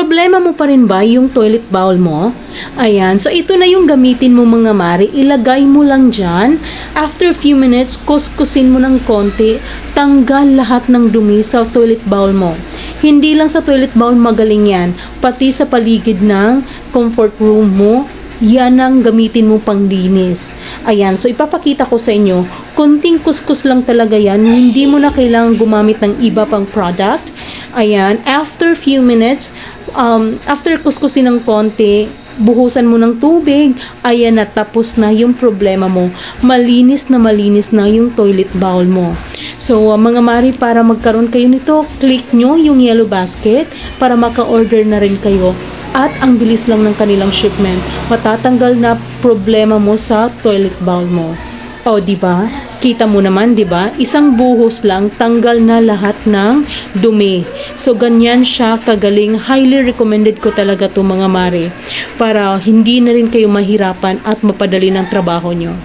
Problema mo pa rin ba yung toilet bowl mo? Ayan, so ito na yung gamitin mo mga mare. Ilagay mo lang dyan. After few minutes, kuskusin mo ng konti. Tanggal lahat ng dumi sa toilet bowl mo. Hindi lang sa toilet bowl magaling yan. Pati sa paligid ng comfort room mo, yan ang gamitin mo panglinis. Ayan, so ipapakita ko sa inyo, konting kuskus lang talaga yan, hindi mo na kailangan gumamit ng iba pang product. Ayan, after few minutes, after kuskusin ng konti, buhusan mo ng tubig, ayan na, tapos na yung problema mo. Malinis na yung toilet bowl mo. So, mga mari, para magkaroon kayo nito, click nyo yung yellow basket para maka-order na rin kayo. At ang bilis lang ng kanilang shipment. Matatanggal na problema mo sa toilet bowl mo. O, di ba? Kita mo naman, di ba? Isang buhos lang, tanggal na lahat ng dumi. So, ganyan siya kagaling. Highly recommended ko talaga to mga mare. Para hindi na rin kayo mahirapan at mapadali ng trabaho nyo.